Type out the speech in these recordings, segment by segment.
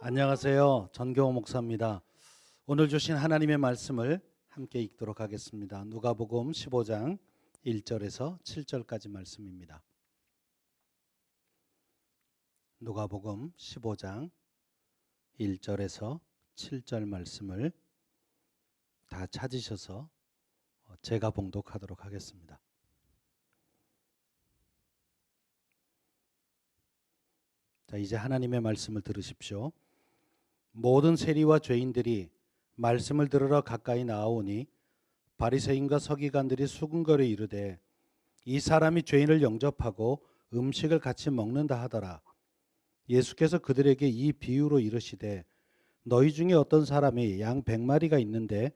안녕하세요. 전교호 목사입니다. 오늘 주신 하나님의 말씀을 함께 읽도록 하겠습니다. 누가복음 15장 1절에서 7절까지 말씀입니다. 누가복음 15장 1절에서 7절 말씀을 다 찾으셔서 제가 봉독하도록 하겠습니다. 자, 이제 하나님의 말씀을 들으십시오. 모든 세리와 죄인들이 말씀을 들으러 가까이 나아오니 바리새인과 서기관들이 수군거려 이르되 이 사람이 죄인을 영접하고 음식을 같이 먹는다 하더라. 예수께서 그들에게 이 비유로 이르시되 너희 중에 어떤 사람이 양 100마리가 있는데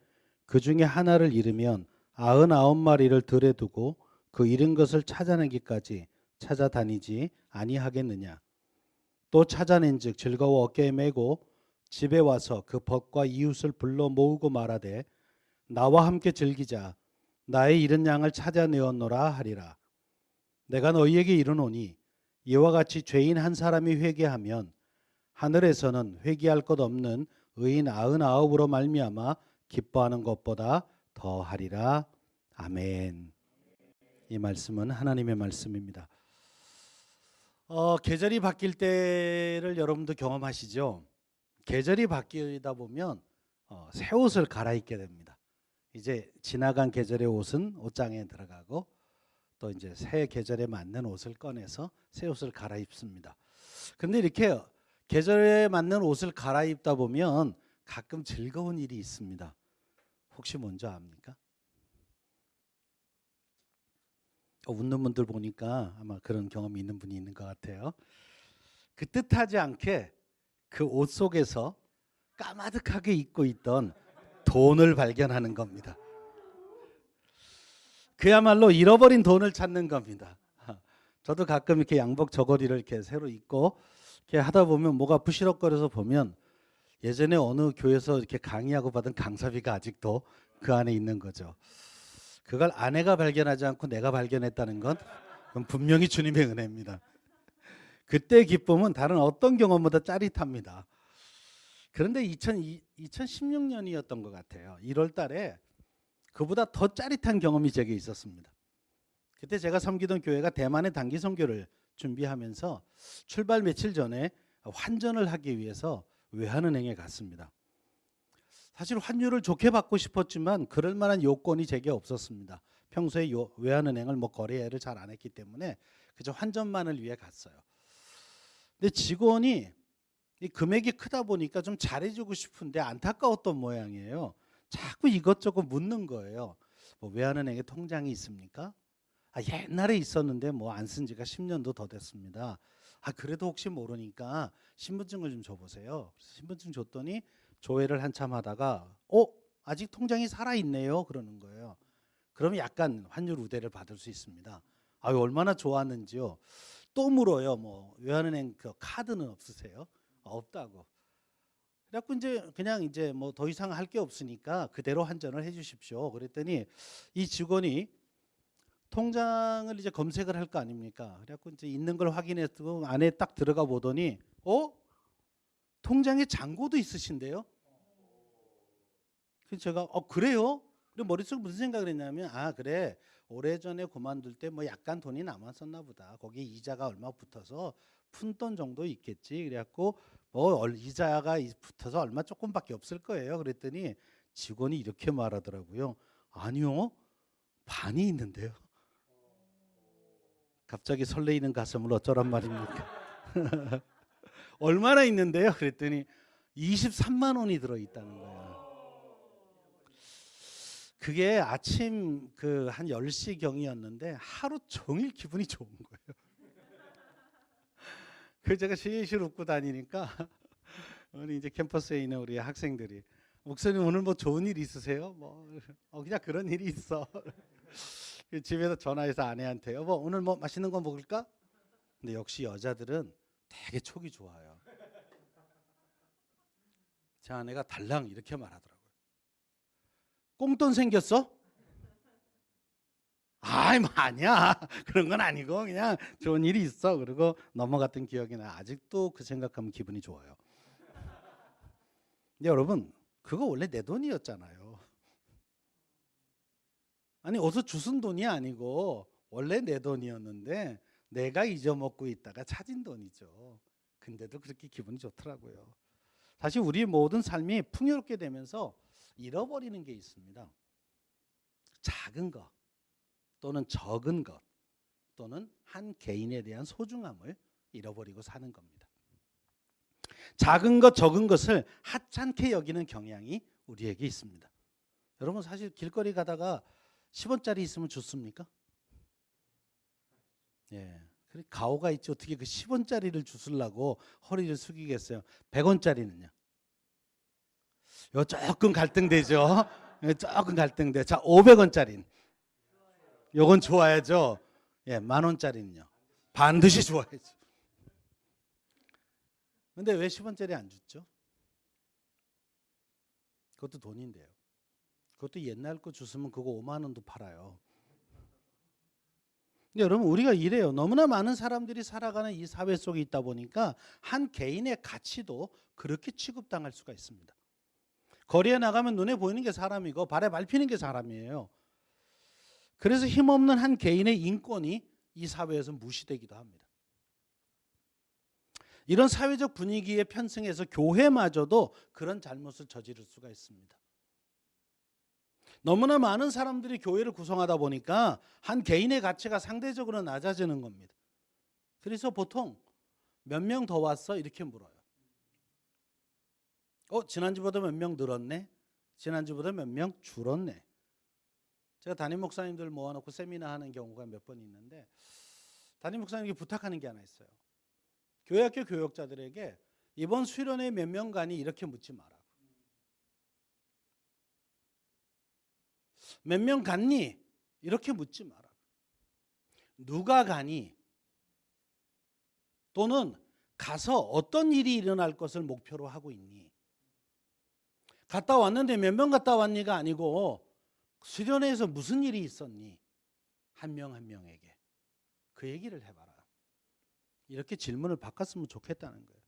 그 중에 하나를 잃으면 99마리를 들에 두고 그 잃은 것을 찾아내기까지 찾아다니지 아니하겠느냐. 또 찾아낸즉 즐거워 어깨에 메고 집에 와서 그 벗과 이웃을 불러 모으고 말하되 나와 함께 즐기자. 나의 잃은 양을 찾아내었노라 하리라. 내가 너희에게 이르노니 이와 같이 죄인 한 사람이 회개하면 하늘에서는 회개할 것 없는 의인 99으로 말미암아 기뻐하는 것보다 더하리라. 아멘. 이 말씀은 하나님의 말씀입니다. 계절이 바뀔 때를 여러분도 경험하시죠? 계절이 바뀌다 보면 새 옷을 갈아입게 됩니다. 이제 지나간 계절의 옷은 옷장에 들어가고 또 이제 새 계절에 맞는 옷을 꺼내서 새 옷을 갈아입습니다. 근데 이렇게 계절에 맞는 옷을 갈아입다 보면 가끔 즐거운 일이 있습니다. 혹시 뭔지 압니까? 웃는 분들 보니까 아마 그런 경험이 있는 분이 있는 것 같아요. 그 뜻하지 않게 그 옷 속에서 까마득하게 입고 있던 돈을 발견하는 겁니다. 그야말로 잃어버린 돈을 찾는 겁니다. 저도 가끔 이렇게 양복 저고리를 이렇게 새로 입고 이렇게 하다 보면 뭐가 부시럭거려서 보면 예전에 어느 교회에서 이렇게 강의하고 받은 강사비가 아직도 그 안에 있는 거죠. 그걸 아내가 발견하지 않고 내가 발견했다는 건 그건 분명히 주님의 은혜입니다. 그때의 기쁨은 다른 어떤 경험보다 짜릿합니다. 그런데 2016년이었던 것 같아요. 1월 달에 그보다 더 짜릿한 경험이 제게 있었습니다. 그때 제가 섬기던 교회가 대만의 단기 선교를 준비하면서 출발 며칠 전에 환전을 하기 위해서 외환은행에 갔습니다. 사실 환율을 좋게 받고 싶었지만 그럴 만한 요건이 제게 없었습니다. 평소에 외환은행을 거래를 잘 안 했기 때문에 그저 환전만을 위해 갔어요. 근데 직원이 이 금액이 크다 보니까 좀 잘해주고 싶은데 안타까웠던 모양이에요. 자꾸 이것저것 묻는 거예요. 뭐 외환은행에 통장이 있습니까? 옛날에 있었는데 뭐 안 쓴 지가 10년도 더 됐습니다. 그래도 혹시 모르니까 신분증을 좀 줘보세요. 신분증 줬더니 조회를 한참 하다가 아직 통장이 살아있네요 그러는 거예요. 그러면 약간 환율 우대를 받을 수 있습니다. 얼마나 좋았는지요. 또 물어요. 뭐 외환은행 그 카드는 없으세요? 없다고. 그래갖고 그냥 뭐 더 이상 할 게 없으니까 그대로 환전을 해주십시오. 그랬더니 이 직원이 통장을 이제 검색을 할 거 아닙니까? 그래갖고 이제 있는 걸 확인했고 안에 딱 들어가 보더니 통장에 잔고도 있으신데요? 그래서 제가 그래요? 그리고 머릿속에 무슨 생각을 했냐면 그래 오래전에 그만둘 때 뭐 약간 돈이 남았었나 보다. 거기 이자가 얼마 붙어서 푼돈 정도 있겠지. 그래갖고 뭐 이자가 붙어서 얼마 조금밖에 없을 거예요. 그랬더니 직원이 이렇게 말하더라고요. 아니요, 반이 있는데요. 갑자기 설레이는 가슴을 어쩌란 말입니까? 얼마나 있는데요? 그랬더니 23만 원이 들어있다는 거예요. 그게 아침 한 10시 경이었는데 하루 종일 기분이 좋은 거예요. 그래서 제가 실실 웃고 다니니까 우리 이제 캠퍼스에 있는 우리 학생들이 목사님 오늘 뭐 좋은 일 있으세요? 그냥 그런 일이 있어. 집에서 전화해서 아내한테 여보 오늘 뭐 맛있는 거 먹을까? 근데 역시 여자들은 되게 촉이 좋아요. 제 아내가 달랑 이렇게 말하더라고요. 꽁돈 생겼어? 아니야. 그런 건 아니고 그냥 좋은 일이 있어. 그리고 넘어갔던 기억이 나. 아직도 그 생각하면 기분이 좋아요. 근데 여러분, 그거 원래 내 돈이었잖아요. 아니, 어디서 주운 돈이 아니고 원래 내 돈이었는데 내가 잊어먹고 있다가 찾은 돈이죠. 근데도 그렇게 기분이 좋더라고요. 사실 우리 모든 삶이 풍요롭게 되면서 잃어버리는 게 있습니다. 작은 것 또는 적은 것 또는 한 개인에 대한 소중함을 잃어버리고 사는 겁니다. 작은 것 적은 것을 하찮게 여기는 경향이 우리에게 있습니다. 여러분, 사실 길거리 가다가 10원짜리 있으면 좋습니까? 예. 그래, 가오가 있지 어떻게 그 10원짜리를 주술라고 허리를 숙이겠어요. 100원짜리는요. 요 조금 갈등되죠. 예, 조금 갈등돼. 자, 500원짜리는 요건 좋아야죠. 예, 10,000원짜리는요. 반드시 좋아야죠. 근데 왜 10원짜리 안 줬죠? 그것도 돈인데요. 그것도 옛날 거 주스면 그거 5만 원도 팔아요. 근데 여러분, 우리가 이래요. 너무나 많은 사람들이 살아가는 이 사회 속에 있다 보니까 한 개인의 가치도 그렇게 취급당할 수가 있습니다. 거리에 나가면 눈에 보이는 게 사람이고 발에 밟히는 게 사람이에요. 그래서 힘없는 한 개인의 인권이 이 사회에서 무시되기도 합니다. 이런 사회적 분위기에 편승해서 교회마저도 그런 잘못을 저지를 수가 있습니다. 너무나 많은 사람들이 교회를 구성하다 보니까 한 개인의 가치가 상대적으로 낮아지는 겁니다. 그래서 보통 몇 명 더 왔어? 이렇게 물어요. 지난주보다 몇 명 늘었네? 지난주보다 몇 명 줄었네? 제가 담임 목사님들 모아놓고 세미나 하는 경우가 몇 번 있는데 담임 목사님께 부탁하는 게 하나 있어요. 교회학교 교역자들에게 이번 수련회 몇 명 가니 이렇게 묻지 마라. 몇 명 갔니? 이렇게 묻지 마라. 누가 가니? 또는 가서 어떤 일이 일어날 것을 목표로 하고 있니? 갔다 왔는데 몇 명 갔다 왔니가 아니고 수련회에서 무슨 일이 있었니? 한 명 한 명에게 그 얘기를 해봐라. 이렇게 질문을 바꿨으면 좋겠다는 거예요.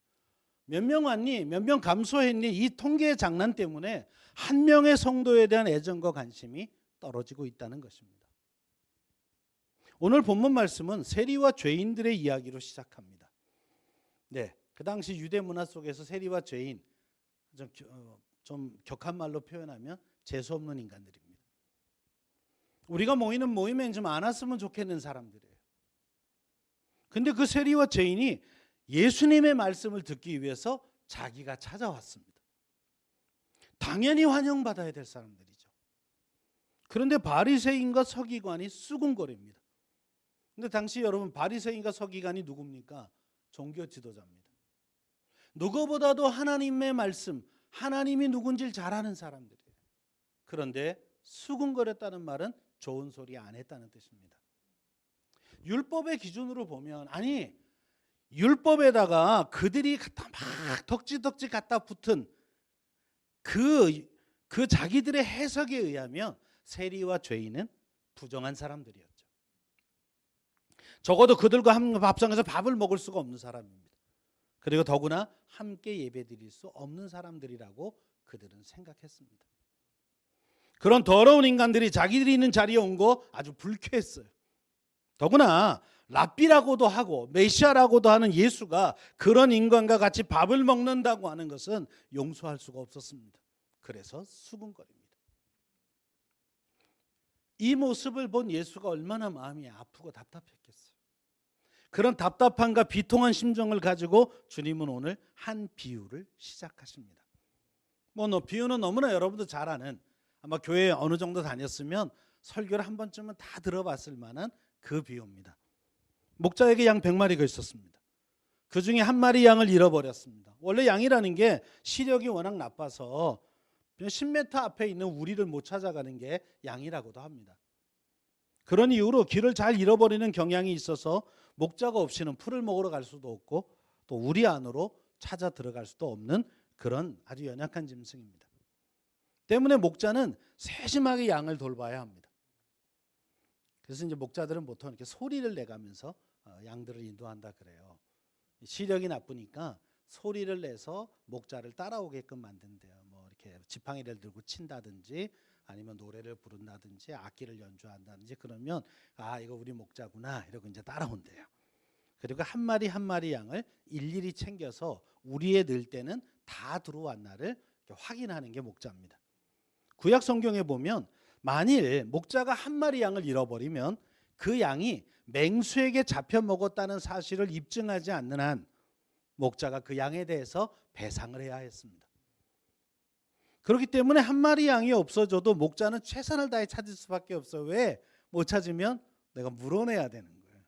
몇 명 왔니? 몇 명 감소했니? 이 통계의 장난 때문에 한 명의 성도에 대한 애정과 관심이 떨어지고 있다는 것입니다. 오늘 본문 말씀은 세리와 죄인들의 이야기로 시작합니다. 네, 그 당시 유대 문화 속에서 세리와 죄인, 좀 격한 말로 표현하면 재수 없는 인간들입니다. 우리가 모이는 모임엔 좀 안 왔으면 좋겠는 사람들이에요. 근데 그 세리와 죄인이 예수님의 말씀을 듣기 위해서 자기가 찾아왔습니다. 당연히 환영받아야 될 사람들이죠. 그런데 바리새인과 서기관이 수군거립니다. 근데 당시 여러분, 바리새인과 서기관이 누굽니까? 종교 지도자입니다. 누구보다도 하나님의 말씀, 하나님이 누군지를 잘 아는 사람들이에요. 그런데 수군거렸다는 말은 좋은 소리 안 했다는 뜻입니다. 율법의 기준으로 보면, 아니 율법에다가 그들이 갖다 막 덕지덕지 갖다 붙은 그 자기들의 해석에 의하면 세리와 죄인은 부정한 사람들이었죠. 적어도 그들과 밥상에서 밥을 먹을 수가 없는 사람입니다. 그리고 더구나 함께 예배드릴 수 없는 사람들이라고 그들은 생각했습니다. 그런 더러운 인간들이 자기들이 있는 자리에 온 거 아주 불쾌했어요. 더구나 랍비라고도 하고 메시아라고도 하는 예수가 그런 인간과 같이 밥을 먹는다고 하는 것은 용서할 수가 없었습니다. 그래서 수군거립니다. 이 모습을 본 예수가 얼마나 마음이 아프고 답답했겠어요. 그런 답답함과 비통한 심정을 가지고 주님은 오늘 한 비유를 시작하십니다. 비유는 너무나 여러분도 잘 아는, 아마 교회에 어느 정도 다녔으면 설교를 한 번쯤은 다 들어봤을 만한 그 비유입니다. 목자에게 양 100마리가 있었습니다. 그 중에 한 마리 양을 잃어버렸습니다. 원래 양이라는 게 시력이 워낙 나빠서 10m 앞에 있는 우리를 못 찾아가는 게 양이라고도 합니다. 그런 이유로 길을 잘 잃어버리는 경향이 있어서 목자가 없이는 풀을 먹으러 갈 수도 없고 또 우리 안으로 찾아 들어갈 수도 없는 그런 아주 연약한 짐승입니다. 때문에 목자는 세심하게 양을 돌봐야 합니다. 그래서 이제 목자들은 보통 이렇게 소리를 내가면서 양들을 인도한다 그래요. 시력이 나쁘니까 소리를 내서 목자를 따라오게끔 만든대요. 뭐 이렇게 지팡이를 들고 친다든지 아니면 노래를 부른다든지 악기를 연주한다든지 그러면 아 이거 우리 목자구나 이러고 이제 따라온대요. 그리고 한 마리 한 마리 양을 일일이 챙겨서 우리에 넣을 때는 다 들어왔나를 확인하는 게 목자입니다. 구약 성경에 보면 만일 목자가 한 마리 양을 잃어버리면 그 양이 맹수에게 잡혀 먹었다는 사실을 입증하지 않는 한 목자가 그 양에 대해서 배상을 해야 했습니다. 그렇기 때문에 한 마리 양이 없어져도 목자는 최선을 다해 찾을 수밖에 없어요. 왜? 못 찾으면 내가 물어내야 되는 거예요.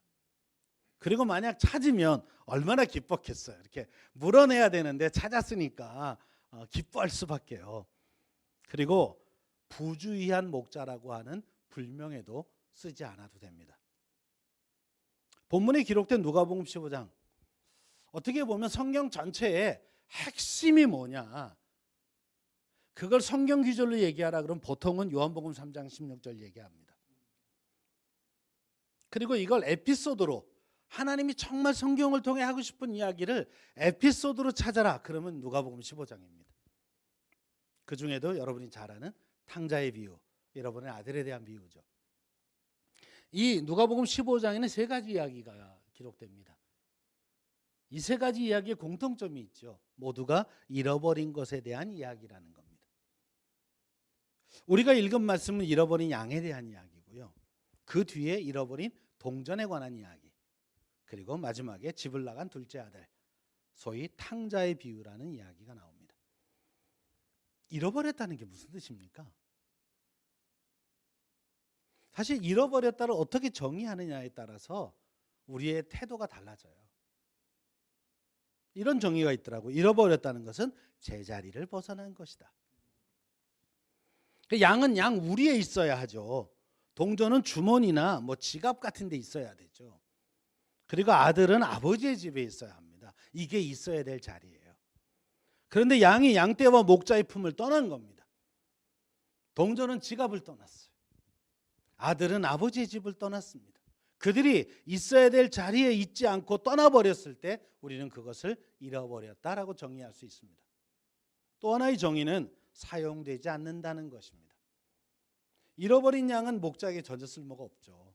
그리고 만약 찾으면 얼마나 기뻤겠어요. 이렇게 물어내야 되는데 찾았으니까 기뻐할 수밖에요. 그리고 부주의한 목자라고 하는 불명예도 쓰지 않아도 됩니다. 본문에 기록된 누가복음 15장 어떻게 보면 성경 전체의 핵심이 뭐냐 그걸 성경 기절로 얘기하라 그러면 보통은 요한복음 3장 16절 얘기합니다. 그리고 이걸 에피소드로 하나님이 정말 성경을 통해 하고 싶은 이야기를 에피소드로 찾아라 그러면 누가복음 15장입니다. 그 중에도 여러분이 잘 아는 탕자의 비유, 여러분의 아들에 대한 비유죠. 이 누가복음 15장에는 세 가지 이야기가 기록됩니다. 이 세 가지 이야기에 공통점이 있죠. 모두가 잃어버린 것에 대한 이야기라는 겁니다. 우리가 읽은 말씀은 잃어버린 양에 대한 이야기고요. 그 뒤에 잃어버린 동전에 관한 이야기, 그리고 마지막에 집을 나간 둘째 아들, 소위 탕자의 비유라는 이야기가 나옵니다. 잃어버렸다는 게 무슨 뜻입니까? 사실 잃어버렸다를 어떻게 정의하느냐에 따라서 우리의 태도가 달라져요. 이런 정의가 있더라고요. 잃어버렸다는 것은 제자리를 벗어난 것이다. 양은 양 우리에 있어야 하죠. 동전은 주머니나 뭐 지갑 같은 데 있어야 되죠. 그리고 아들은 아버지의 집에 있어야 합니다. 이게 있어야 될 자리예요. 그런데 양이 양떼와 목자의 품을 떠난 겁니다. 동전은 지갑을 떠났어요. 아들은 아버지의 집을 떠났습니다. 그들이 있어야 될 자리에 있지 않고 떠나버렸을 때 우리는 그것을 잃어버렸다라고 정의할 수 있습니다. 또 하나의 정의는 사용되지 않는다는 것입니다. 잃어버린 양은 목자에게 전혀 쓸모가 없죠.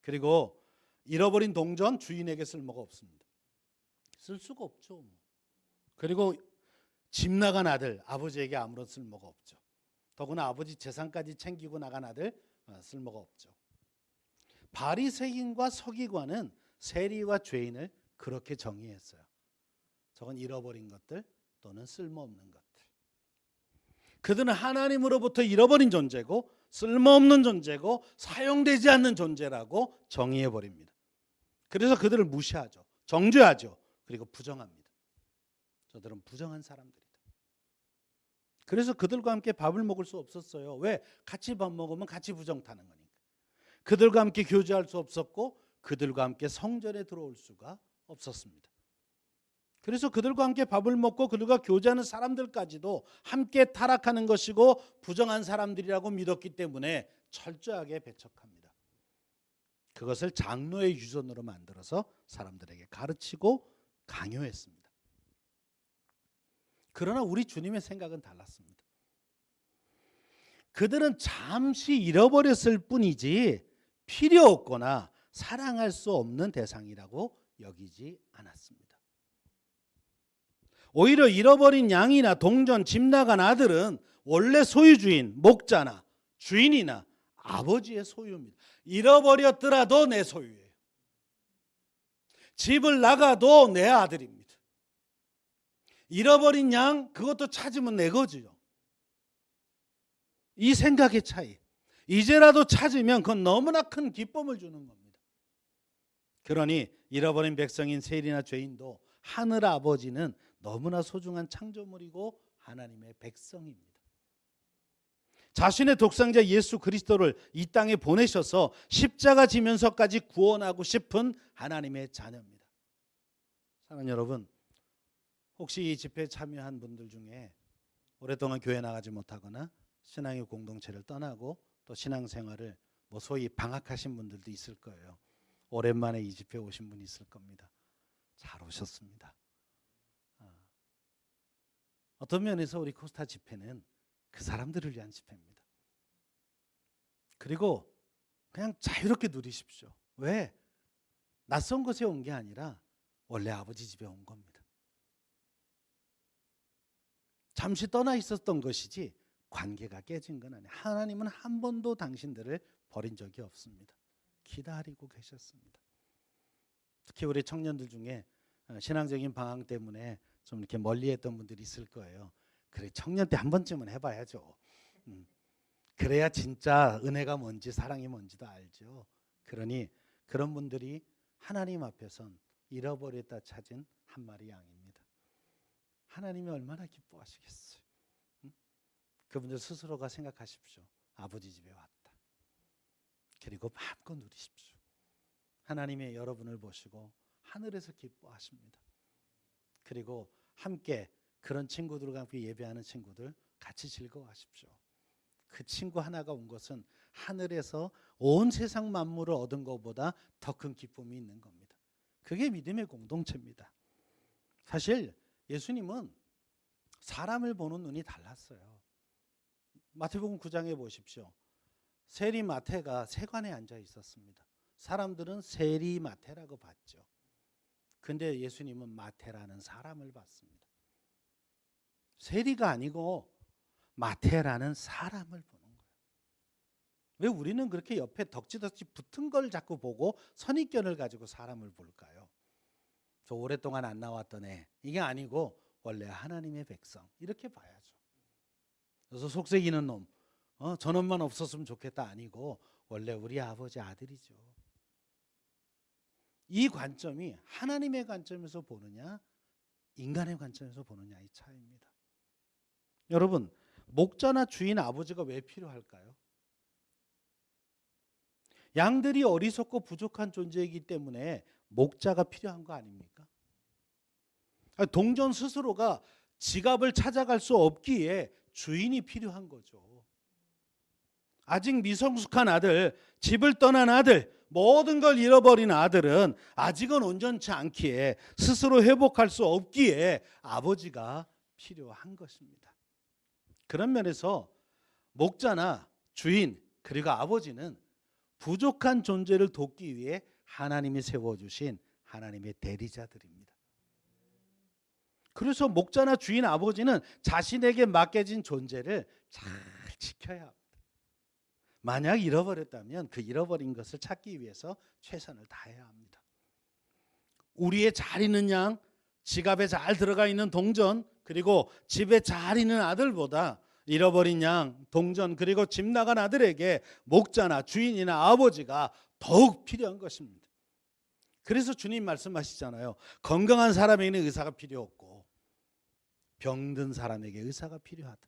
그리고 잃어버린 동전 주인에게 쓸모가 없습니다. 쓸 수가 없죠. 그리고 집 나간 아들 아버지에게 아무런 쓸모가 없죠. 더구나 아버지 재산까지 챙기고 나간 아들 쓸모가 없죠. 바리새인과 서기관은 세리와 죄인을 그렇게 정의했어요. 저건 잃어버린 것들 또는 쓸모없는 것들. 그들은 하나님으로부터 잃어버린 존재고 쓸모없는 존재고 사용되지 않는 존재라고 정의해버립니다. 그래서 그들을 무시하죠. 정죄하죠. 그리고 부정합니다. 저들은 부정한 사람들이다. 그래서 그들과 함께 밥을 먹을 수 없었어요. 왜? 같이 밥 먹으면 같이 부정 타는 거니까. 그들과 함께 교제할 수 없었고 그들과 함께 성전에 들어올 수가 없었습니다. 그래서 그들과 함께 밥을 먹고 그들과 교제하는 사람들까지도 함께 타락하는 것이고 부정한 사람들이라고 믿었기 때문에 철저하게 배척합니다. 그것을 장로의 유전으로 만들어서 사람들에게 가르치고 강요했습니다. 그러나 우리 주님의 생각은 달랐습니다. 그들은 잠시 잃어버렸을 뿐이지 필요 없거나 사랑할 수 없는 대상이라고 여기지 않았습니다. 오히려 잃어버린 양이나 동전, 집 나간 아들은 원래 소유주인, 목자나 주인이나 아버지의 소유입니다. 잃어버렸더라도 내 소유예요. 집을 나가도 내 아들입니다. 잃어버린 양 그것도 찾으면 내 거지요. 이 생각의 차이. 이제라도 찾으면 그건 너무나 큰 기쁨을 주는 겁니다. 그러니 잃어버린 백성인 세리나 죄인도 하늘 아버지는 너무나 소중한 창조물이고 하나님의 백성입니다. 자신의 독생자 예수 그리스도를 이 땅에 보내셔서 십자가 지면서까지 구원하고 싶은 하나님의 자녀입니다. 사랑하는 여러분, 혹시 이 집회에 참여한 분들 중에 오랫동안 교회 나가지 못하거나 신앙의 공동체를 떠나고 또 신앙생활을 소위 방학하신 분들도 있을 거예요. 오랜만에 이 집회에 오신 분이 있을 겁니다. 잘 오셨습니다. 어떤 면에서 우리 코스타 집회는 그 사람들을 위한 집회입니다. 그리고 그냥 자유롭게 누리십시오. 왜? 낯선 곳에 온 게 아니라 원래 아버지 집에 온 겁니다. 잠시 떠나 있었던 것이지 관계가 깨진 건 아니에요. 하나님은 한 번도 당신들을 버린 적이 없습니다. 기다리고 계셨습니다. 특히 우리 청년들 중에 신앙적인 방황 때문에 좀 이렇게 멀리했던 분들이 있을 거예요. 그래, 청년 때 한 번쯤은 해봐야죠. 그래야 진짜 은혜가 뭔지 사랑이 뭔지도 알죠. 그러니 그런 분들이 하나님 앞에선 잃어버렸다 찾은 한 마리 양입니다. 하나님이 얼마나 기뻐하시겠어요. 그분들 스스로가 생각하십시오. 아버지 집에 왔다. 그리고 마음껏 누리십시오. 하나님의 여러분을 보시고 하늘에서 기뻐하십니다. 그리고 함께 그런 친구들과 함께 예배하는 친구들 같이 즐거워하십시오. 그 친구 하나가 온 것은 하늘에서 온 세상 만물을 얻은 것보다 더 큰 기쁨이 있는 겁니다. 그게 믿음의 공동체입니다. 사실 예수님은 사람을 보는 눈이 달랐어요. 마태복음 9장에 보십시오. 세리 마태가 세관에 앉아 있었습니다. 사람들은 세리 마태라고 봤죠. 근데 예수님은 마태라는 사람을 봤습니다. 세리가 아니고 마태라는 사람을 보는 거예요. 왜 우리는 그렇게 옆에 덕지덕지 붙은 걸 자꾸 보고 선입견을 가지고 사람을 볼까요? 저 오랫동안 안 나왔던 애, 이게 아니고 원래 하나님의 백성, 이렇게 봐야죠. 그래서 속색이는 놈, 저놈만 없었으면 좋겠다 아니고 원래 우리 아버지 아들이죠. 이 관점이 하나님의 관점에서 보느냐 인간의 관점에서 보느냐의 차이입니다. 여러분, 목자나 주인 아버지가 왜 필요할까요? 양들이 어리석고 부족한 존재이기 때문에 목자가 필요한 거 아닙니까? 동전 스스로가 지갑을 찾아갈 수 없기에 주인이 필요한 거죠. 아직 미성숙한 아들, 집을 떠난 아들, 모든 걸 잃어버린 아들은 아직은 온전치 않기에 스스로 회복할 수 없기에 아버지가 필요한 것입니다. 그런 면에서 목자나 주인 그리고 아버지는 부족한 존재를 돕기 위해 하나님이 세워주신 하나님의 대리자들입니다. 그래서 목자나 주인 아버지는 자신에게 맡겨진 존재를 잘 지켜야 합니다. 만약 잃어버렸다면 그 잃어버린 것을 찾기 위해서 최선을 다해야 합니다. 우리의 잘 있는 양, 지갑에 잘 들어가 있는 동전, 그리고 집에 잘 있는 아들보다 잃어버린 양, 동전, 그리고 집 나간 아들에게 목자나 주인이나 아버지가 더욱 필요한 것입니다. 그래서 주님 말씀하시잖아요. 건강한 사람에게는 의사가 필요 없고 병든 사람에게 의사가 필요하다.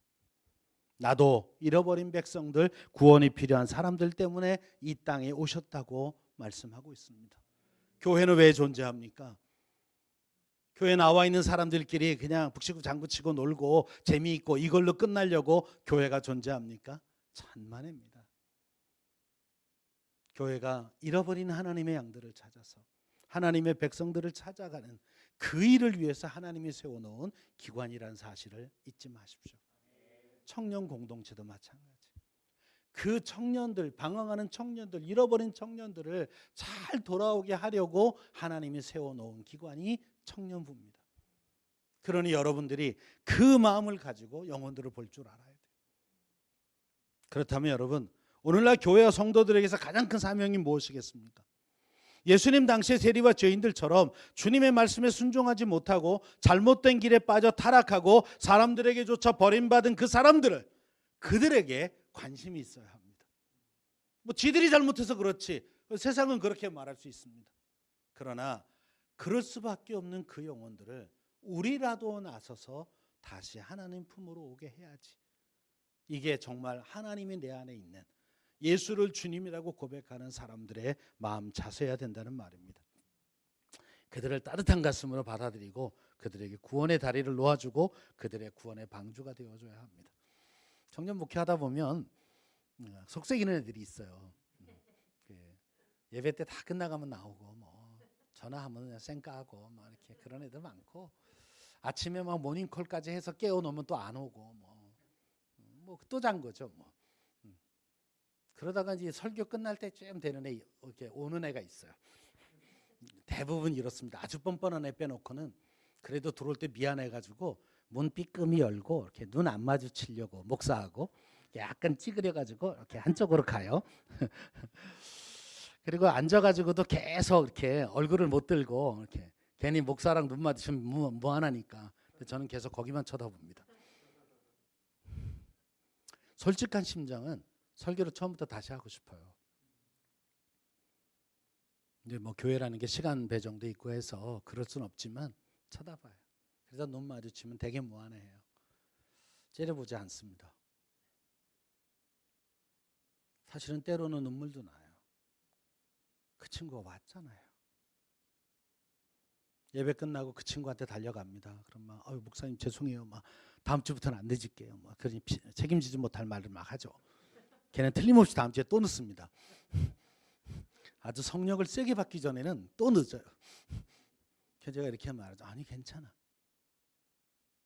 나도 잃어버린 백성들, 구원이 필요한 사람들 때문에 이 땅에 오셨다고 말씀하고 있습니다. 교회는 왜 존재합니까? 교회 나와 있는 사람들끼리 그냥 북치고 장구치고 놀고 재미있고 이걸로 끝나려고 교회가 존재합니까? 천만입니다. 교회가 잃어버린 하나님의 양들을 찾아서 하나님의 백성들을 찾아가는 그 일을 위해서 하나님이 세워놓은 기관이라는 사실을 잊지 마십시오. 청년 공동체도 마찬가지. 그 청년들, 방황하는 청년들, 잃어버린 청년들을 잘 돌아오게 하려고 하나님이 세워놓은 기관이 청년부입니다. 그러니 여러분들이 그 마음을 가지고 영혼들을 볼 줄 알아야 돼요. 그렇다면 여러분, 오늘날 교회와 성도들에게서 가장 큰 사명이 무엇이겠습니까? 예수님 당시의 세리와 죄인들처럼 주님의 말씀에 순종하지 못하고 잘못된 길에 빠져 타락하고 사람들에게조차 버림받은 그 사람들을, 그들에게 관심이 있어야 합니다. 뭐 지들이 잘못해서 그렇지 세상은 그렇게 말할 수 있습니다. 그러나 그럴 수밖에 없는 그 영혼들을 우리라도 나서서 다시 하나님 품으로 오게 해야지. 이게 정말 하나님이 내 안에 있는 예수를 주님이라고 고백하는 사람들의 마음 자세야 된다는 말입니다. 그들을 따뜻한 가슴으로 받아들이고 그들에게 구원의 다리를 놓아주고 그들의 구원의 방주가 되어줘야 합니다. 청년 목회하다 보면 속색이는 애들이 있어요. 예배 때 다 끝나가면 나오고 뭐 전화하면 그냥 쌩까하고 뭐 이렇게 그런 애들 많고, 아침에 막 모닝콜까지 해서 깨워놓으면 또 안 오고 뭐 또 잔 거죠 뭐. 그러다가 이제 설교 끝날 때쯤 되는 애 이렇게 오는 애가 있어요. 대부분 이렇습니다. 아주 뻔뻔한 애 빼놓고는 그래도 들어올 때 미안해가지고 문 삐끔이 열고 이렇게 눈 안 마주치려고 목사하고 약간 찌그려가지고 이렇게 한쪽으로 가요. 그리고 앉아가지고도 계속 이렇게 얼굴을 못 들고 이렇게 괜히 목사랑 눈 마주치면 무안하니까 저는 계속 거기만 쳐다봅니다. 솔직한 심정은 설교를 처음부터 다시 하고 싶어요. 이제 뭐 교회라는 게 시간 배정도 있고 해서 그럴 순 없지만 쳐다봐요. 그래서 눈 마주치면 되게 무안해요. 째려보지 않습니다. 사실은 때로는 눈물도 나요. 그 친구가 왔잖아요. 예배 끝나고 그 친구한테 달려갑니다. 그럼 막 목사님 죄송해요. 막 다음 주부터는 안 늦을게요. 막 그러니 책임지지 못할 말을 막 하죠. 걔는 틀림없이 다음 주에 또 늦습니다. 아주 성령을 세게 받기 전에는 또 늦어요. 제가 이렇게 말하죠. 아니 괜찮아.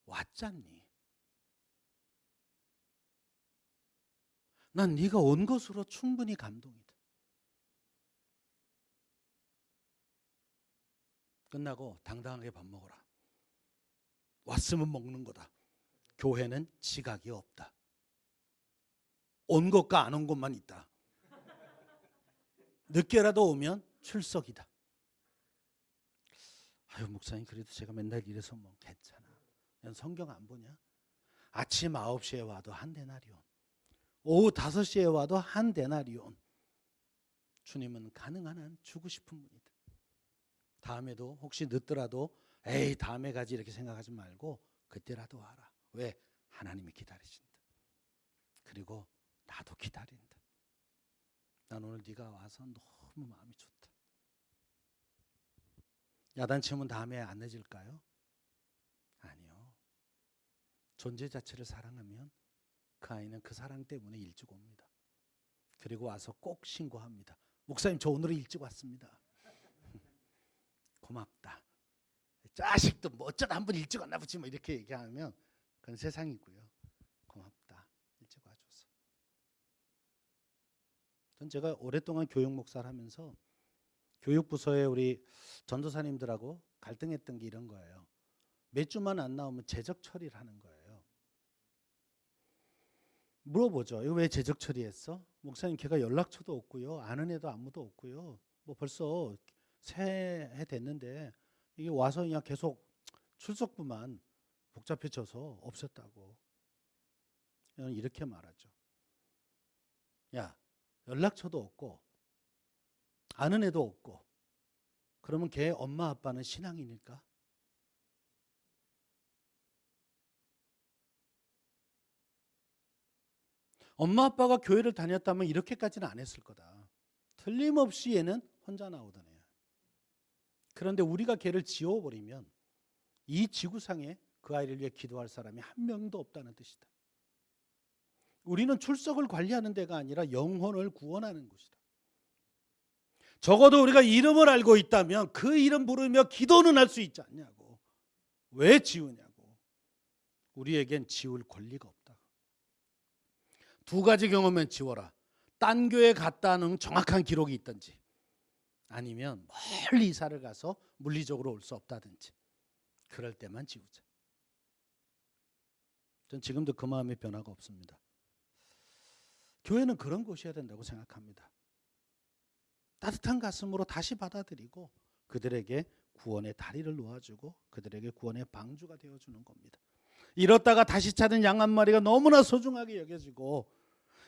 왔잖니. 난 네가 온 것으로 충분히 감동이다. 끝나고 당당하게 밥 먹어라. 왔으면 먹는 거다. 교회는 지각이 없다. 온 것과 안 온 것만 있다. 늦게라도 오면 출석이다. 아유 목사님 그래도 제가 맨날 이래서 뭐 괜찮아. 넌 성경 안 보냐? 아침 9시에 와도 한 데나리온, 오후 5시에 와도 한 데나리온. 주님은 가능한 한 주고 싶은 분이다. 다음에도 혹시 늦더라도 에이 다음에 가지 이렇게 생각하지 말고 그때라도 와라. 왜? 하나님이 기다리신다. 그리고 나도 기다린다. 난 오늘 네가 와서 너무 마음이 좋다. 야단치면 다음에 안 늦을까요? 아니요. 존재 자체를 사랑하면 그 아이는 그 사랑 때문에 일찍 옵니다. 그리고 와서 꼭 신고합니다. 목사님 저 오늘 일찍 왔습니다. 고맙다. 자식도 뭐 어쩌다 한 번 일찍 왔나 보지 뭐 이렇게 얘기하면 그건 세상이고요. 고맙다. 일찍 와줘서. 전 제가 오랫동안 교육 목사를 하면서 교육부서에 우리 전도사님들하고 갈등했던 게 이런 거예요. 몇 주만 안 나오면 재적 처리를 하는 거예요. 물어보죠. 이거 왜 재적 처리했어? 목사님 걔가 연락처도 없고요. 아는 애도 아무도 없고요. 뭐 벌써 새해 됐는데 이게 와서 그냥 계속 출석부만 복잡해져서 없었다고. 이렇게 말하죠. 야, 연락처도 없고 아는 애도 없고 그러면 걔 엄마 아빠는 신앙인일까? 엄마 아빠가 교회를 다녔다면 이렇게까지는 안 했을 거다. 틀림없이 얘는 혼자 나오던 애야. 그런데 우리가 걔를 지워버리면 이 지구상에 그 아이를 위해 기도할 사람이 한 명도 없다는 뜻이다. 우리는 출석을 관리하는 데가 아니라 영혼을 구원하는 곳이다. 적어도 우리가 이름을 알고 있다면 그 이름 부르며 기도는 할 수 있지 않냐고. 왜 지우냐고. 우리에겐 지울 권리가 없다. 두 가지 경우면 지워라. 딴 교회 갔다는 정확한 기록이 있든지 아니면 멀리 이사를 가서 물리적으로 올 수 없다든지 그럴 때만 지우자. 전 지금도 그 마음의 변화가 없습니다. 교회는 그런 곳이어야 된다고 생각합니다. 따뜻한 가슴으로 다시 받아들이고 그들에게 구원의 다리를 놓아주고 그들에게 구원의 방주가 되어주는 겁니다. 잃었다가 다시 찾은 양 한 마리가 너무나 소중하게 여겨지고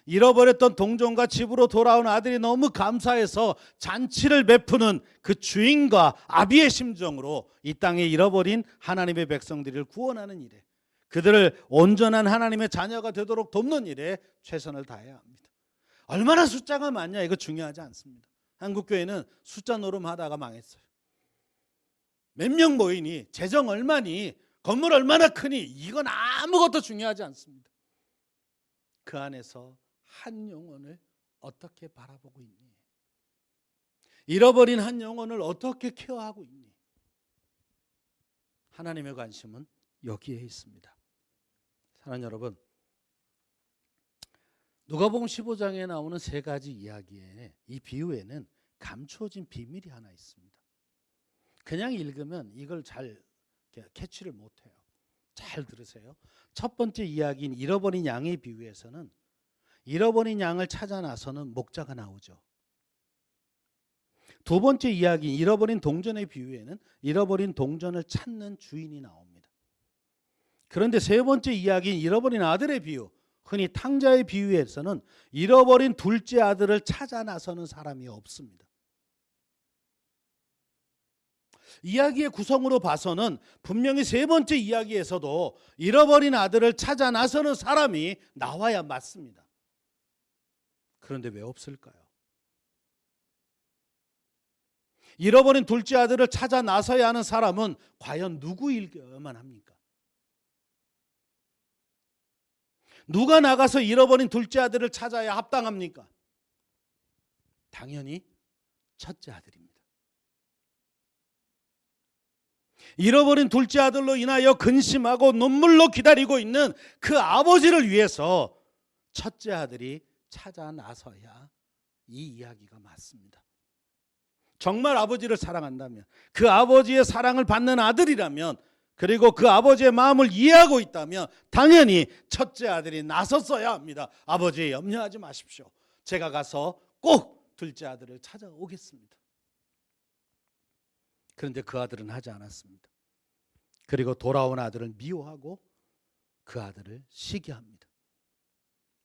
잃어버렸던 동정과 집으로 돌아온 아들이 너무 감사해서 잔치를 베푸는 그 주인과 아비의 심정으로 이 땅에 잃어버린 하나님의 백성들을 구원하는 일에 그들을 온전한 하나님의 자녀가 되도록 돕는 일에 최선을 다해야 합니다. 얼마나 숫자가 많냐 이거 중요하지 않습니다. 한국교회는 숫자 노름하다가 망했어요. 몇 명 모이니 재정 얼마니 건물 얼마나 크니 이건 아무것도 중요하지 않습니다. 그 안에서 한 영혼을 어떻게 바라보고 있니? 잃어버린 한 영혼을 어떻게 케어하고 있니? 하나님의 관심은 여기에 있습니다. 사랑하는 여러분, 누가복음 15장에 나오는 세 가지 이야기에 이 비유에는 감추어진 비밀이 하나 있습니다. 그냥 읽으면 이걸 잘 캐치를 못해요. 잘 들으세요. 첫 번째 이야기인 잃어버린 양의 비유에서는 잃어버린 양을 찾아 나서는 목자가 나오죠. 두 번째 이야기인 잃어버린 동전의 비유에는 잃어버린 동전을 찾는 주인이 나옵니다. 그런데 세 번째 이야기인 잃어버린 아들의 비유, 흔히 탕자의 비유에서는 잃어버린 둘째 아들을 찾아 나서는 사람이 없습니다. 이야기의 구성으로 봐서는 분명히 세 번째 이야기에서도 잃어버린 아들을 찾아 나서는 사람이 나와야 맞습니다. 그런데 왜 없을까요? 잃어버린 둘째 아들을 찾아 나서야 하는 사람은 과연 누구일만 합니까? 누가 나가서 잃어버린 둘째 아들을 찾아야 합당합니까? 당연히 첫째 아들입니다. 잃어버린 둘째 아들로 인하여 근심하고 눈물로 기다리고 있는 그 아버지를 위해서 첫째 아들이 찾아 나서야 이 이야기가 맞습니다. 정말 아버지를 사랑한다면, 그 아버지의 사랑을 받는 아들이라면, 그리고 그 아버지의 마음을 이해하고 있다면 당연히 첫째 아들이 나섰어야 합니다. 아버지, 염려하지 마십시오. 제가 가서 꼭 둘째 아들을 찾아오겠습니다. 그런데 그 아들은 하지 않았습니다. 그리고 돌아온 아들을 미워하고 그 아들을 시기합니다.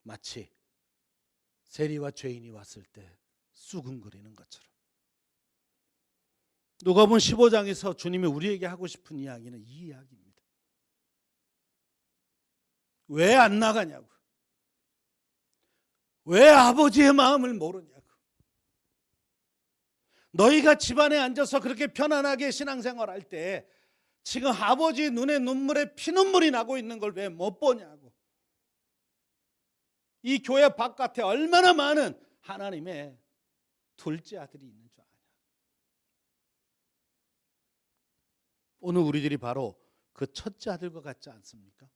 마치 세리와 죄인이 왔을 때 쑥은거리는 것처럼. 누가복음 15장에서 주님이 우리에게 하고 싶은 이야기는 이 이야기입니다. 왜 안 나가냐고. 왜 아버지의 마음을 모르냐고. 너희가 집안에 앉아서 그렇게 편안하게 신앙생활할 때 지금 아버지 눈에 눈물에 피눈물이 나고 있는 걸 왜 못 보냐고. 이 교회 바깥에 얼마나 많은 하나님의 둘째 아들이 있는 줄 아냐. 오늘 우리들이 바로 그 첫째 아들과 같지 않습니까?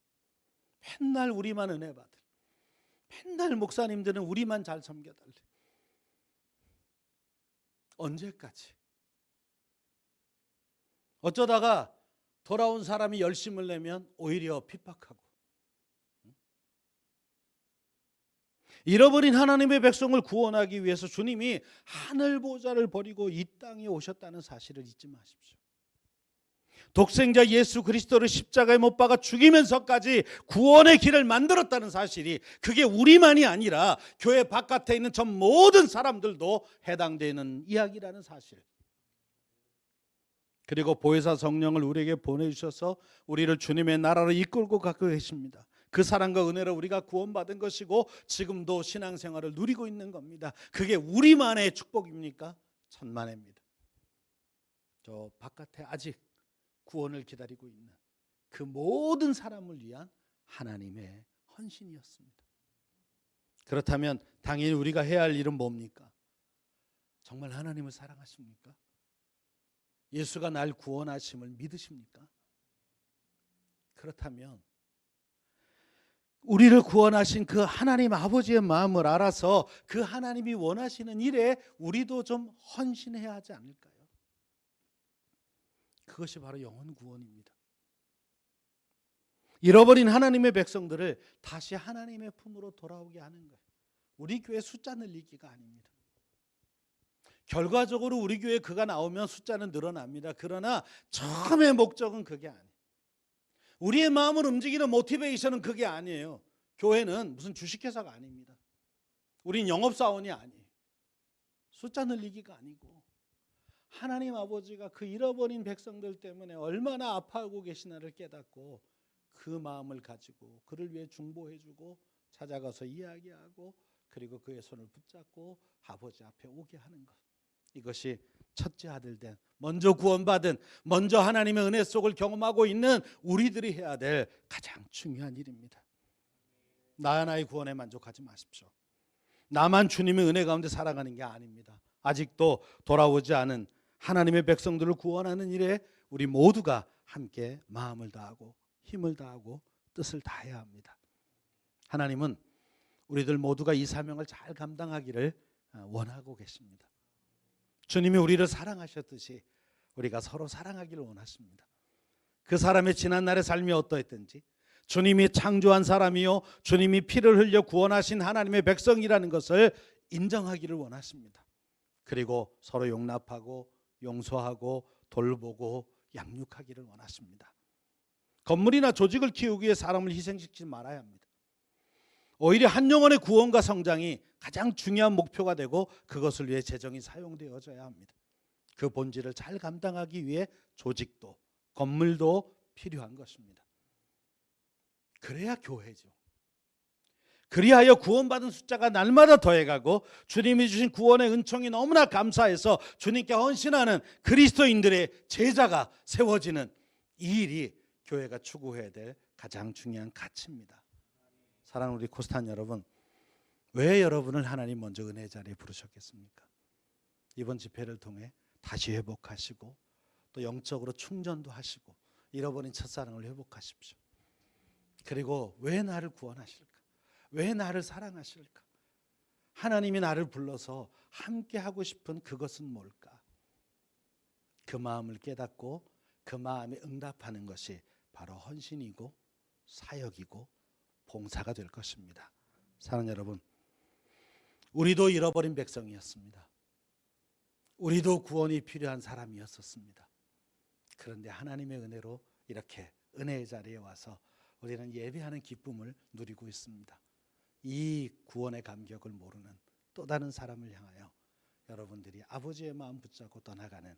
맨날 우리만 은혜 받을, 맨날 목사님들은 우리만 잘 섬겨달래. 언제까지? 어쩌다가 돌아온 사람이 열심을 내면 오히려 핍박하고, 잃어버린 하나님의 백성을 구원하기 위해서 주님이 하늘 보좌를 버리고 이 땅에 오셨다는 사실을 잊지 마십시오. 독생자 예수 그리스도를 십자가에 못 박아 죽이면서까지 구원의 길을 만들었다는 사실이, 그게 우리만이 아니라 교회 바깥에 있는 전 모든 사람들도 해당되는 이야기라는 사실. 그리고 보혜사 성령을 우리에게 보내주셔서 우리를 주님의 나라로 이끌고 가고 계십니다. 그 사랑과 은혜로 우리가 구원받은 것이고 지금도 신앙생활을 누리고 있는 겁니다. 그게 우리만의 축복입니까? 천만에입니다. 저 바깥에 아직 구원을 기다리고 있는 그 모든 사람을 위한 하나님의 헌신이었습니다. 그렇다면 당연히 우리가 해야 할 일은 뭡니까? 정말 하나님을 사랑하십니까? 예수가 날 구원하심을 믿으십니까? 그렇다면 우리를 구원하신 그 하나님 아버지의 마음을 알아서 그 하나님이 원하시는 일에 우리도 좀 헌신해야 하지 않을까요? 그것이 바로 영혼 구원입니다. 잃어버린 하나님의 백성들을 다시 하나님의 품으로 돌아오게 하는 거예요. 우리 교회 숫자 늘리기가 아닙니다. 결과적으로 우리 교회에 그가 나오면 숫자는 늘어납니다. 그러나 처음의 목적은 그게 아니에요. 우리의 마음을 움직이는 모티베이션은 그게 아니에요. 교회는 무슨 주식회사가 아닙니다. 우린 영업사원이 아니에요. 숫자 늘리기가 아니고 하나님 아버지가 그 잃어버린 백성들 때문에 얼마나 아파하고 계시나를 깨닫고 그 마음을 가지고 그를 위해 중보해주고 찾아가서 이야기하고 그리고 그의 손을 붙잡고 아버지 앞에 오게 하는 것. 이것이 첫째 아들 된, 먼저 구원받은, 먼저 하나님의 은혜 속을 경험하고 있는 우리들이 해야 될 가장 중요한 일입니다. 나 하나의 구원에 만족하지 마십시오. 나만 주님의 은혜 가운데 살아가는 게 아닙니다. 아직도 돌아오지 않은 하나님의 백성들을 구원하는 일에 우리 모두가 함께 마음을 다하고 힘을 다하고 뜻을 다해야 합니다. 하나님은 우리들 모두가 이 사명을 잘 감당하기를 원하고 계십니다. 주님이 우리를 사랑하셨듯이 우리가 서로 사랑하기를 원하십니다. 그 사람의 지난날의 삶이 어떠했든지 주님이 창조한 사람이요 주님이 피를 흘려 구원하신 하나님의 백성이라는 것을 인정하기를 원하십니다. 그리고 서로 용납하고 용서하고 돌보고 양육하기를 원하십니다. 건물이나 조직을 키우기 위해 사람을 희생시키지 말아야 합니다. 오히려 한 영혼의 구원과 성장이 가장 중요한 목표가 되고 그것을 위해 재정이 사용되어져야 합니다. 그 본질을 잘 감당하기 위해 조직도 건물도 필요한 것입니다. 그래야 교회죠. 그리하여 구원받은 숫자가 날마다 더해가고 주님이 주신 구원의 은총이 너무나 감사해서 주님께 헌신하는 그리스도인들의 제자가 세워지는 이 일이 교회가 추구해야 될 가장 중요한 가치입니다. 사랑하는 우리 코스탄 여러분, 왜 여러분을 하나님 먼저 은혜 자리에 부르셨겠습니까? 이번 집회를 통해 다시 회복하시고 또 영적으로 충전도 하시고 잃어버린 첫사랑을 회복하십시오. 그리고 왜 나를 구원하실까? 왜 나를 사랑하실까? 하나님이 나를 불러서 함께 하고 싶은 그것은 뭘까? 그 마음을 깨닫고 그 마음에 응답하는 것이 바로 헌신이고 사역이고 봉사가 될 것입니다. 사랑하는 여러분, 우리도 잃어버린 백성이었습니다. 우리도 구원이 필요한 사람이었었습니다. 그런데 하나님의 은혜로 이렇게 은혜의 자리에 와서 우리는 예배하는 기쁨을 누리고 있습니다. 이 구원의 감격을 모르는 또 다른 사람을 향하여 여러분들이 아버지의 마음 붙잡고 떠나가는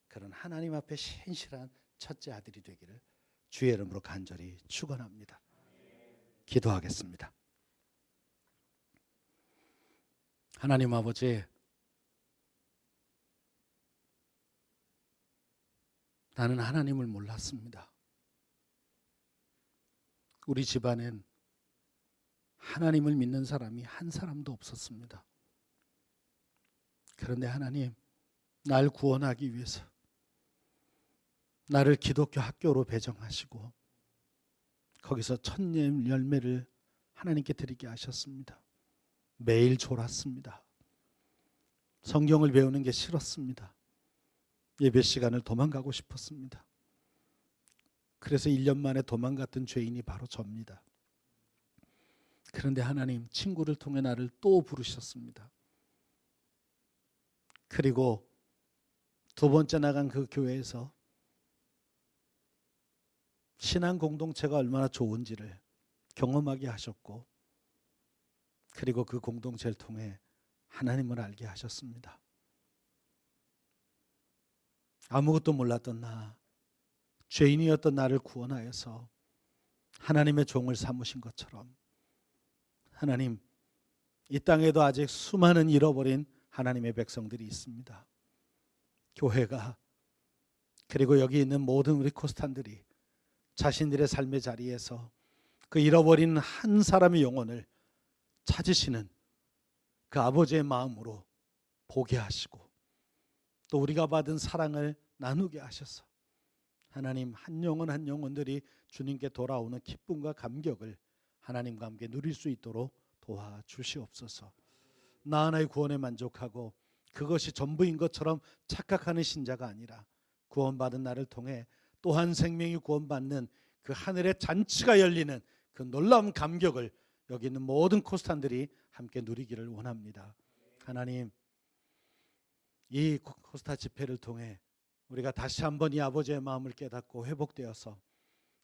그런 하나님 앞에 신실한 첫째 아들이 되기를 주의 이름으로 간절히 축원합니다. 기도하겠습니다. 하나님 아버지, 나는 하나님을 몰랐습니다. 우리 집안엔 하나님을 믿는 사람이 한 사람도 없었습니다. 그런데 하나님, 날 구원하기 위해서 나를 기독교 학교로 배정하시고 거기서 첫 열매를 하나님께 드리게 하셨습니다. 매일 졸았습니다. 성경을 배우는 게 싫었습니다. 예배 시간을 도망가고 싶었습니다. 그래서 1년 만에 도망갔던 죄인이 바로 저입니다. 그런데 하나님, 친구를 통해 나를 또 부르셨습니다. 그리고 두 번째 나간 그 교회에서 신앙 공동체가 얼마나 좋은지를 경험하게 하셨고, 그리고 그 공동체를 통해 하나님을 알게 하셨습니다. 아무것도 몰랐던 나, 죄인이었던 나를 구원하여서 하나님의 종을 삼으신 것처럼 하나님, 이 땅에도 아직 수많은 잃어버린 하나님의 백성들이 있습니다. 교회가, 그리고 여기 있는 모든 우리 코스탄들이 자신들의 삶의 자리에서 그 잃어버린 한 사람의 영혼을 찾으시는 그 아버지의 마음으로 보게 하시고 또 우리가 받은 사랑을 나누게 하셔서 하나님, 한 영혼 한 영혼들이 주님께 돌아오는 기쁨과 감격을 하나님과 함께 누릴 수 있도록 도와주시옵소서. 나 하나의 구원에 만족하고 그것이 전부인 것처럼 착각하는 신자가 아니라 구원받은 나를 통해 또 한 생명이 구원받는 그 하늘의 잔치가 열리는 그 놀라운 감격을 여기 있는 모든 코스탄들이 함께 누리기를 원합니다. 하나님, 이 코스타 집회를 통해 우리가 다시 한번 이 아버지의 마음을 깨닫고 회복되어서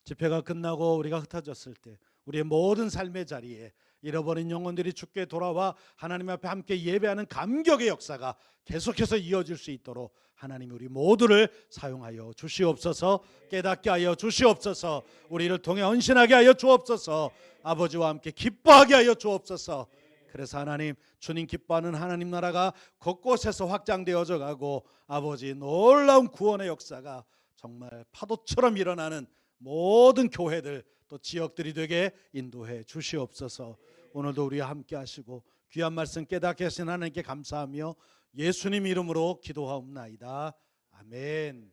집회가 끝나고 우리가 흩어졌을 때 우리의 모든 삶의 자리에 잃어버린 영혼들이 주께 돌아와 하나님 앞에 함께 예배하는 감격의 역사가 계속해서 이어질 수 있도록 하나님, 우리 모두를 사용하여 주시옵소서. 깨닫게 하여 주시옵소서. 우리를 통해 헌신하게 하여 주옵소서. 아버지와 함께 기뻐하게 하여 주옵소서. 그래서 하나님, 주님 기뻐하는 하나님 나라가 곳곳에서 확장되어져 가고 아버지 놀라운 구원의 역사가 정말 파도처럼 일어나는 모든 교회들 또 지역들이 되게 인도해 주시옵소서. 오늘도 우리와 함께 하시고 귀한 말씀 깨닫게 하신 하나님께 감사하며 예수님 이름으로 기도하옵나이다. 아멘.